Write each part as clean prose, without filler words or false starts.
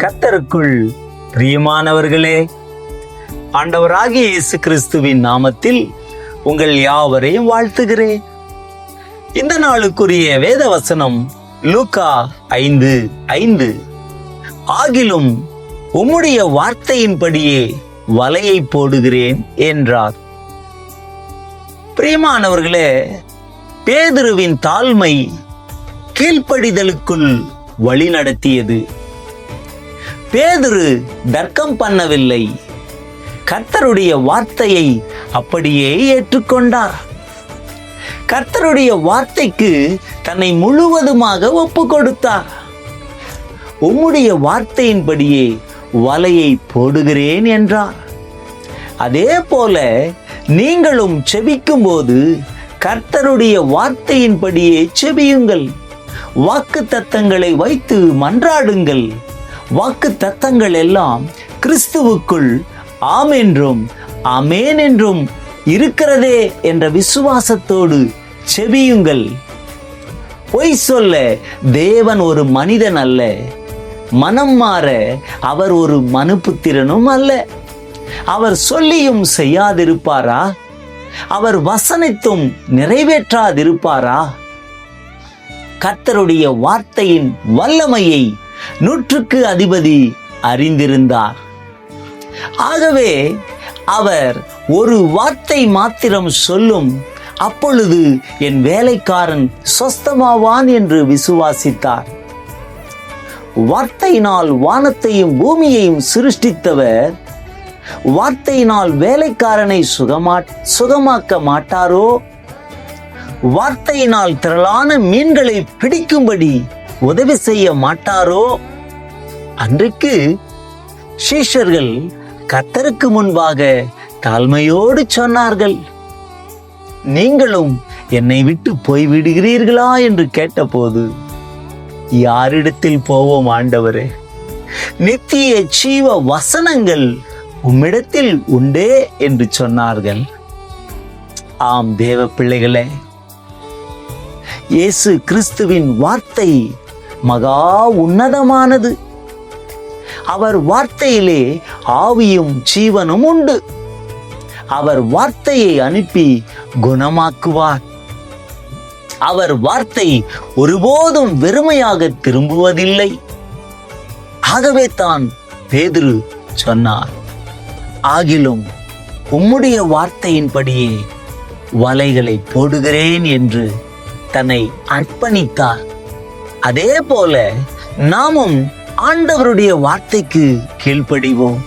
கர்த்தருக்குள் பிரியமானவர்களே, ஆண்டவராகிய இயேசு கிறிஸ்துவின் நாமத்தில் உங்கள் யாவரையும் வாழ்த்துகிறேன். இந்த நாளுக்குரிய வேத வசனம் லூக்கா 5:5. ஆகிலும் உம்முடைய வார்த்தையின்படியே வலையை போடுகிறேன் என்றார். பிரியமானவர்களே, பேதுருவின் தாழ்மை கீழ்ப்படிதலுக்குள் வழி நடத்தியது. பேதுரு தர்க்கம் பண்ணவில்லை, கர்த்தருடைய வார்த்தையை அப்படியே ஏற்றுக்கொண்டார். கர்த்தருடைய வார்த்தைக்கு தன்னை முழுவதுமாக ஒப்பு கொடுத்தார். உம்முடைய வார்த்தையின்படியே வலையை போடுகிறேன் என்றார். அதே போல நீங்களும் செபிக்கும் போது கர்த்தருடைய வார்த்தையின்படியே செபியுங்கள். வாக்கு தத்தங்களை வைத்து மன்றாடுங்கள். வாக்கு தத்தங்கள் எல்லாம் கிறிஸ்துவுக்குள் ஆம் என்றும் ஆமேன் என்றும் இருக்கிறதே என்ற விசுவாசத்தோடு செபியுங்கள். பொய் சொல்ல தேவன் ஒரு மனிதன் அல்ல, மனம் மாற அவர் ஒரு மனுபுத்திரனும் அல்ல. அவர் சொல்லியும் செய்யாதிருப்பாரா? அவர் வசனித்தும் நிறைவேற்றாதிருப்பாரா? கர்த்தருடைய வார்த்தையின் வல்லமையை 100க்கு அதிபதி அறிந்திருந்தார். ஆகவே அவர் ஒரு வார்த்தை மாத்திரம் சொல்லும், அப்பொழுது என் வேலைக்காரன் சொஸ்தமாவான் என்று விசுவாசித்தார். வார்த்தையினால் வானத்தையும் பூமியையும் சிருஷ்டித்தவர் வார்த்தையினால் வேலைக்காரனை சுகமாக்க மாட்டாரோ? வார்த்தையினால் திரளான மீன்களை பிடிக்கும்படி உதவி செய்ய மாட்டாரோ? அன்றைக்கு சீஷர்கள் கர்த்தருக்கு முன்பாக தாழ்மையோடு சொன்னார்கள், நீங்களும் என்னை விட்டு போய்விடுகிறீர்களா என்று கேட்டபோது, யாரிடத்தில் போவோம் ஆண்டவரே? நித்திய ஜீவ வசனங்கள் உம்மிடத்தில் உண்டே என்று சொன்னார்கள். ஆம் தேவ பிள்ளைகளே, இயேசு கிறிஸ்துவின் வார்த்தை மகா உன்னதமானது. அவர் வார்த்தையிலே ஆவியும் ஜீவனும் உண்டு. அவர் வார்த்தையை அனுப்பி குணமாக்குவார். அவர் வார்த்தை ஒருபோதும் வெறுமையாக திரும்புவதில்லை. ஆகவே தான் பேதுரு சொன்னார், ஆகிலும் உம்முடைய வார்த்தையின்படியே வலைகளை போடுகிறேன் என்று தன்னை அர்ப்பணித்தார். அதே போல நாமும் ஆண்டவருடைய வார்த்தைக்கு கீழ்ப்படிவோம்.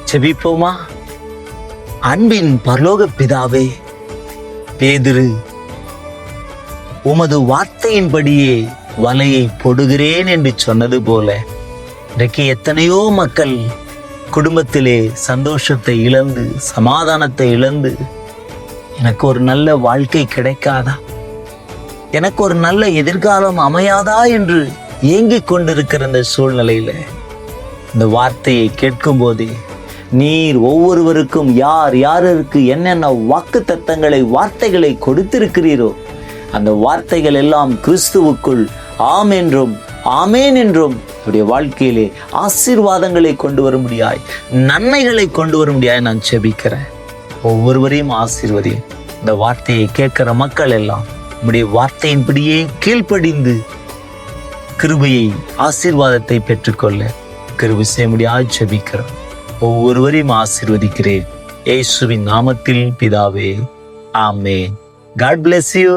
செபிப்போமா? அன்பின் பரலோக பிதாவே, பேதுரு உமது வார்த்தையின்படியே வலையை போடுகிறேன் என்று சொன்னது போல, இன்றைக்கு எத்தனையோ மக்கள் குடும்பத்திலே சந்தோஷத்தை இழந்து, சமாதானத்தை இழந்து, எனக்கு ஒரு நல்ல வாழ்க்கை கிடைக்காதா, எனக்கு ஒரு நல்ல எதிர்காலம் அமையாதா என்று ஏங்கிக் கொண்டிருக்கிற இந்த சூழ்நிலையில இந்த வார்த்தையை கேட்கும் போதே நீர் ஒவ்வொருவருக்கும் யார் யாருக்கு என்னென்ன வாக்கு தத்தங்களை வார்த்தைகளை கொடுத்திருக்கிறீரோ அந்த வார்த்தைகள் எல்லாம் கிறிஸ்துவுக்குள் ஆம் என்றும் ஆமேன் என்றும் அவருடைய வாழ்க்கையிலே ஆசீர்வாதங்களை கொண்டு வர முடியாய், நன்மைகளை கொண்டு வர முடியாய் நான் செபிக்கிறேன். ஒவ்வொருவரையும் ஆசீர்வதியும். இந்த வார்த்தையை கேட்கிற மக்கள் எல்லாம் உம்முடைய வார்த்தையின்படியே கீழ்ப்படிந்து கிருபையை ஆசீர்வாதத்தை பெற்றுக்கொள்ள கிருபை செய்ய முடியாது ஜெபிக்கிறோம். ஒவ்வொருவரையும் ஆசீர்வதிக்கிறேன் இயேசுவின் நாமத்தில் பிதாவே, ஆமென். God bless you.